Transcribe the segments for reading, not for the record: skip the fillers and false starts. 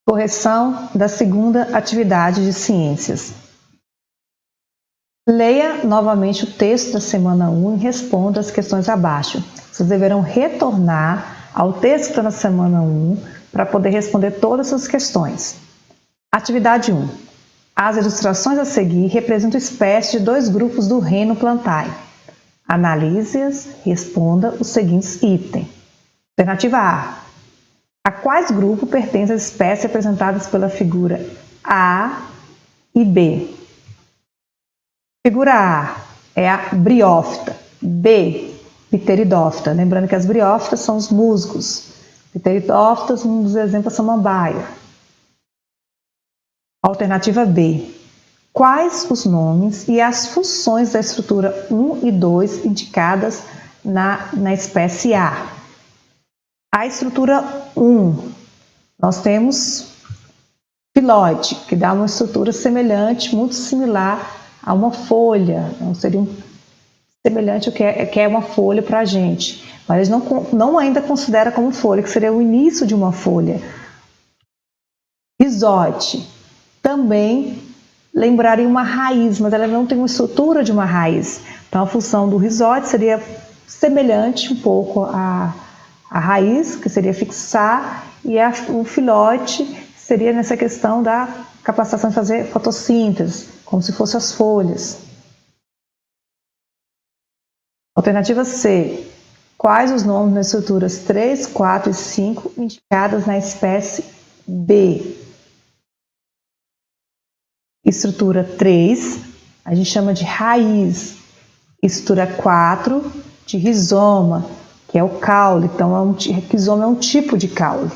Correção da segunda atividade de ciências. Leia novamente o texto da semana 1 e responda as questões abaixo. Vocês deverão retornar ao texto que está na semana 1 para poder responder todas as questões. Atividade 1. As ilustrações a seguir representam espécies de dois grupos do reino Plantae. Analise-as, responda os seguintes itens. Alternativa A. A quais grupos pertencem as espécies representadas pela figura A e B? Figura A é a briófita, B, pteridófita. Lembrando que as briófitas são os musgos. Pteridófitas, um dos exemplos, é a samambaia. Alternativa B. Quais os nomes e as funções da estrutura 1 e 2 indicadas na espécie A? A estrutura 1, nós temos filóide, que dá uma estrutura semelhante, muito similar a uma folha. Não seria semelhante ao que é uma folha para a gente, mas eles não ainda considera como folha, que seria o início de uma folha. Rizóide, também lembraria uma raiz, mas ela não tem uma estrutura de uma raiz. Então a função do rizóide seria semelhante um pouco à raiz, que seria fixar, e o filhote seria nessa questão da capacitação de fazer fotossíntese, como se fossem as folhas. Alternativa C. Quais os nomes das estruturas 3, 4 e 5 indicadas na espécie B? Estrutura 3, a gente chama de raiz. Estrutura 4, de rizoma, que é o caule. Então, rizoma é um tipo de caule.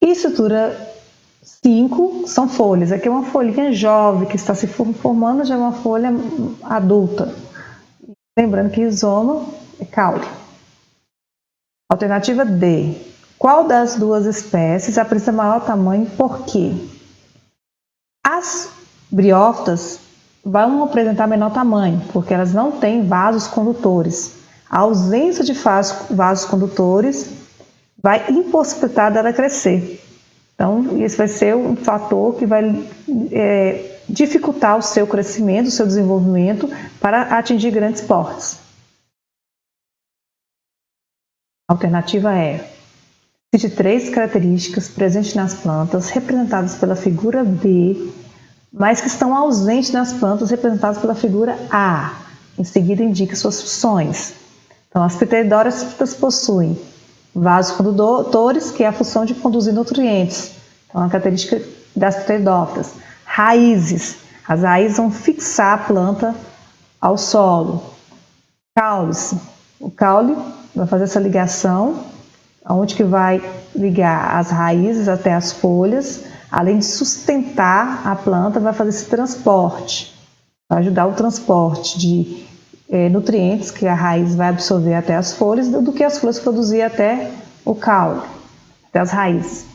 E estrutura 5 são folhas. Aqui é uma folhinha jovem que está se formando, já é uma folha adulta. Lembrando que rizoma é caule. Alternativa D. Qual das duas espécies apresenta maior tamanho e por quê? As briófitas vão apresentar menor tamanho, porque elas não têm vasos condutores. A ausência de vasos condutores vai impossibilitar dela crescer. Então, esse vai ser um fator que vai dificultar o seu crescimento, o seu desenvolvimento para atingir grandes portes. A alternativa é: cite 3 características presentes nas plantas representadas pela figura B, mas que estão ausentes nas plantas representadas pela figura A. Em seguida, indique suas funções. Então, as pteridófitas possuem vasos condutores, que é a função de conduzir nutrientes. Então, a característica das pteridófitas. Raízes. As raízes vão fixar a planta ao solo. Caules. O caule vai fazer essa ligação, onde que vai ligar as raízes até as folhas. Além de sustentar a planta, vai fazer esse transporte. Vai ajudar o transporte de nutrientes que a raiz vai absorver até as folhas, do que as folhas produzir até o caule, até as raízes.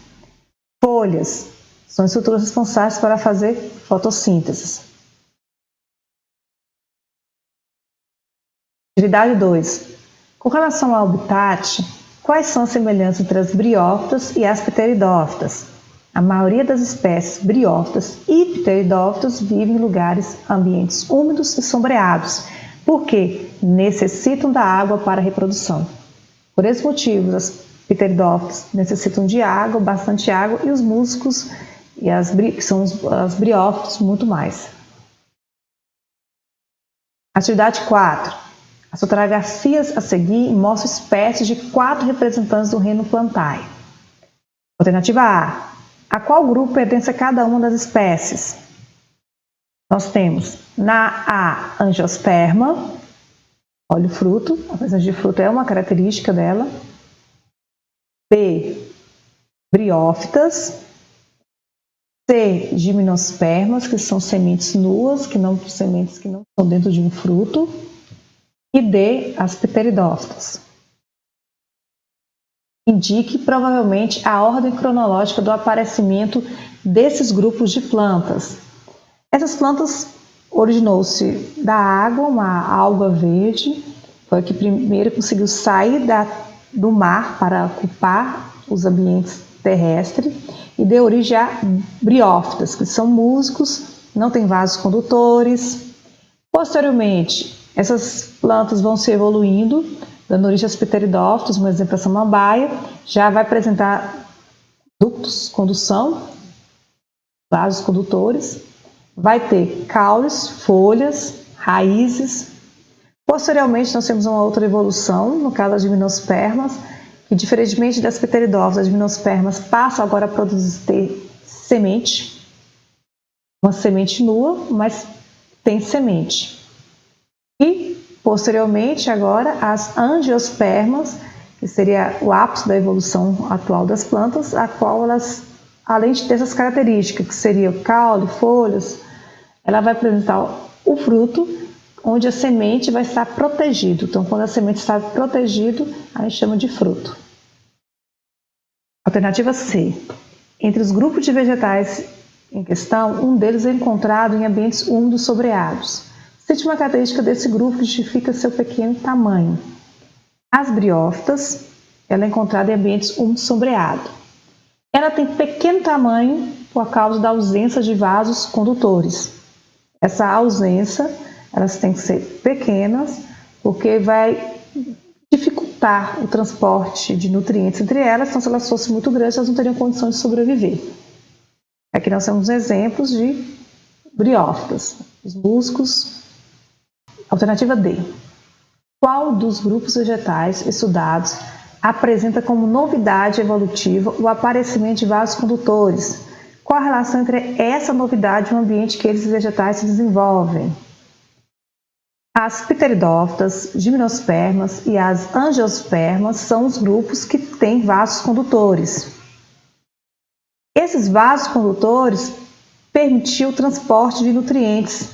Folhas são estruturas responsáveis para fazer fotossíntese. Atividade 2. Com relação ao habitat, quais são as semelhanças entre as briófitas e as pteridófitas? A maioria das espécies briófitas e pteridófitas vivem em ambientes úmidos e sombreados, porque necessitam da água para a reprodução. Por esse motivo, as pteridófitas necessitam de água, bastante água, e os musgos que são as briófitas, muito mais. Atividade 4. As fotografias a seguir mostram espécies de 4 representantes do reino Plantae. Alternativa A. A qual grupo pertence a cada uma das espécies? Nós temos na A, angiosperma. Olha o fruto, a presença de fruto é uma característica dela. B, briófitas. C, gimnospermas, que são sementes nuas, sementes que não estão dentro de um fruto. E D, as pteridófitas. Indique provavelmente a ordem cronológica do aparecimento desses grupos de plantas. Essas plantas originou-se da água, uma alga verde, foi a que primeiro conseguiu sair do mar para ocupar os ambientes terrestre e deu origem a briófitas, que são musgos, não têm vasos condutores. Posteriormente, essas plantas vão se evoluindo, dando origem aos pteridófitos, um exemplo é a samambaia, já vai apresentar ductos, condução, vasos condutores, vai ter caules, folhas, raízes. Posteriormente, nós temos uma outra evolução, no caso das gimnospermas, que diferentemente das pteridófitas, as gimnospermas passam agora a produzir semente, uma semente nua, mas tem semente. E, posteriormente, agora, as angiospermas, que seria o ápice da evolução atual das plantas, a qual elas, além de ter essas características, que seria o caule, folhas, ela vai apresentar o fruto, onde a semente vai estar protegida. Então, quando a semente está protegida, a gente chama de fruto. Alternativa C. Entre os grupos de vegetais em questão, um deles é encontrado em ambientes úmidos sombreados. Cite uma característica desse grupo que justifica seu pequeno tamanho. As briófitas, ela é encontrada em ambientes úmidos sombreados. Ela tem pequeno tamanho por causa da ausência de vasos condutores. Essa ausência, elas têm que ser pequenas, porque vai dificultar o transporte de nutrientes entre elas, então se elas fossem muito grandes, elas não teriam condições de sobreviver. Aqui nós temos exemplos de briófitas, os musgos. Alternativa D. Qual dos grupos vegetais estudados apresenta como novidade evolutiva o aparecimento de vasos condutores? Qual a relação entre essa novidade e o ambiente que esses vegetais se desenvolvem? As pteridófitas, gimnospermas e as angiospermas são os grupos que têm vasos condutores. Esses vasos condutores permitiam o transporte de nutrientes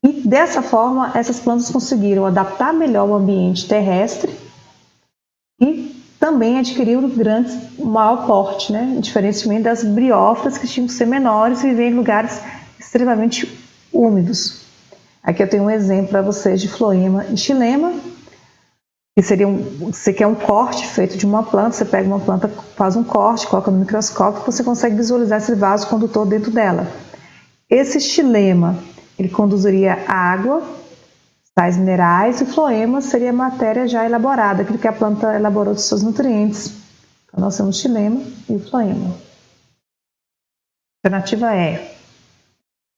e, dessa forma, essas plantas conseguiram adaptar melhor o ambiente terrestre e também adquiriram maior porte, diferentemente das briófitas, que tinham que ser menores e viver em lugares extremamente úmidos. Aqui eu tenho um exemplo para vocês de floema e xilema, que seria você quer um corte feito de uma planta, você pega uma planta, faz um corte, coloca no microscópio e você consegue visualizar esse vaso condutor dentro dela. Esse xilema, ele conduziria água, sais minerais, e o floema seria matéria já elaborada, aquilo que a planta elaborou de seus nutrientes. Então nós temos o xilema e o floema. Alternativa E.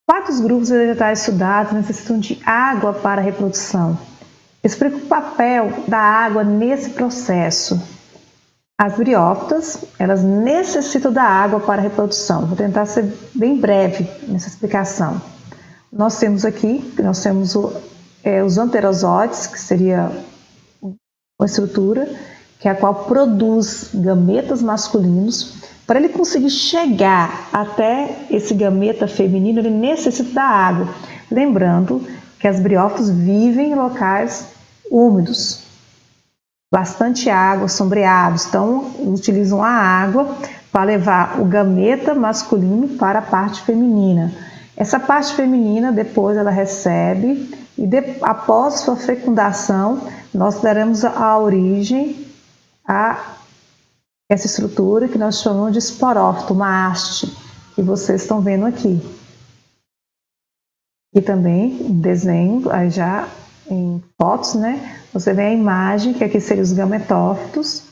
Quantos grupos vegetais estudados necessitam de água para a reprodução? Explica o papel da água nesse processo. As briófitas, elas necessitam da água para a reprodução. Vou tentar ser bem breve nessa explicação. Nós temos os anterozóides, que seria uma estrutura que é a qual produz gametas masculinos. Para ele conseguir chegar até esse gameta feminino, ele necessita da água. Lembrando que as briófitas vivem em locais úmidos, bastante água, sombreados, então utilizam a água para levar o gameta masculino para a parte feminina. Essa parte feminina depois ela recebe e após sua fecundação nós daremos a origem a essa estrutura que nós chamamos de esporófito, uma haste, que vocês estão vendo aqui. E também desenho, aí já em fotos, você vê a imagem, que aqui seriam os gametófitos,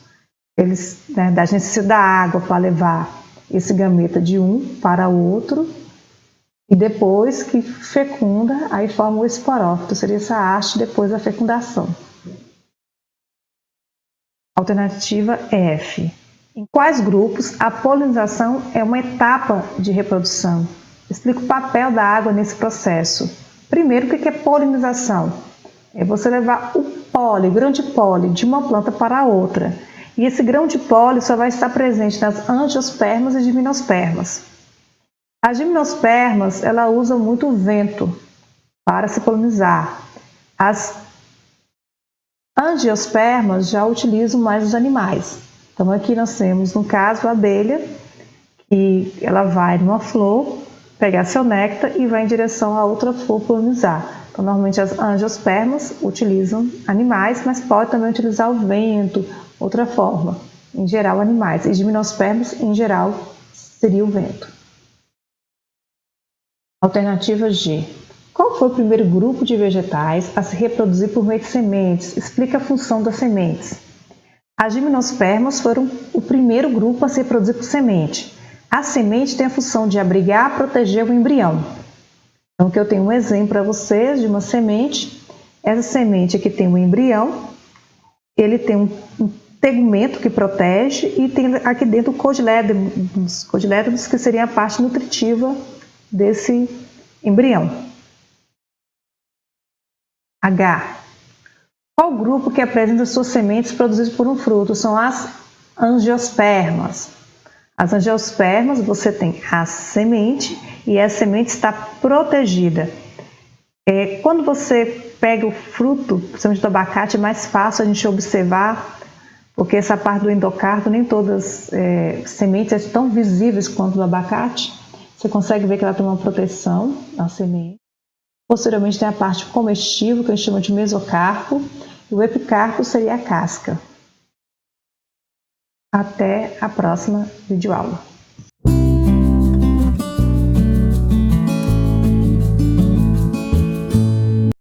eles da necessidade da água para levar esse gameta de um para o outro, e depois que fecunda, aí forma o esporófito, seria essa haste depois da fecundação. Alternativa F. Em quais grupos a polinização é uma etapa de reprodução? Explica o papel da água nesse processo. Primeiro, o que é polinização? É você levar o grão de pólen, de uma planta para a outra. E esse grão de pólen só vai estar presente nas angiospermas e gimnospermas. As gimnospermas, ela usa muito o vento para se polinizar. As angiospermas já utilizam mais os animais. Então aqui nós temos, no caso, a abelha, que ela vai numa flor, pegar seu néctar e vai em direção a outra flor polinizar. Então normalmente as angiospermas utilizam animais, mas pode também utilizar o vento, outra forma. em geral animais, e gimnospermos, em geral, seria o vento. Alternativa G. Qual foi o primeiro grupo de vegetais a se reproduzir por meio de sementes? Explica a função das sementes. As gimnospermas foram o primeiro grupo a se reproduzir por semente. A semente tem a função de abrigar e proteger o embrião. Então, aqui eu tenho um exemplo para vocês de uma semente. Essa semente aqui tem um embrião, ele tem um tegumento que protege e tem aqui dentro cotilédomos, que seria a parte nutritiva desse embrião. H. Qual grupo que apresenta suas sementes produzidas por um fruto? São as angiospermas. As angiospermas, você tem a semente e a semente está protegida. Quando você pega o fruto, principalmente do abacate, é mais fácil a gente observar, porque essa parte do endocarpo, nem todas as sementes são tão visíveis quanto do abacate. Você consegue ver que ela tem uma proteção na semente. Posteriormente tem a parte comestível, que a gente chama de mesocarpo, e o epicarpo seria a casca. Até a próxima videoaula.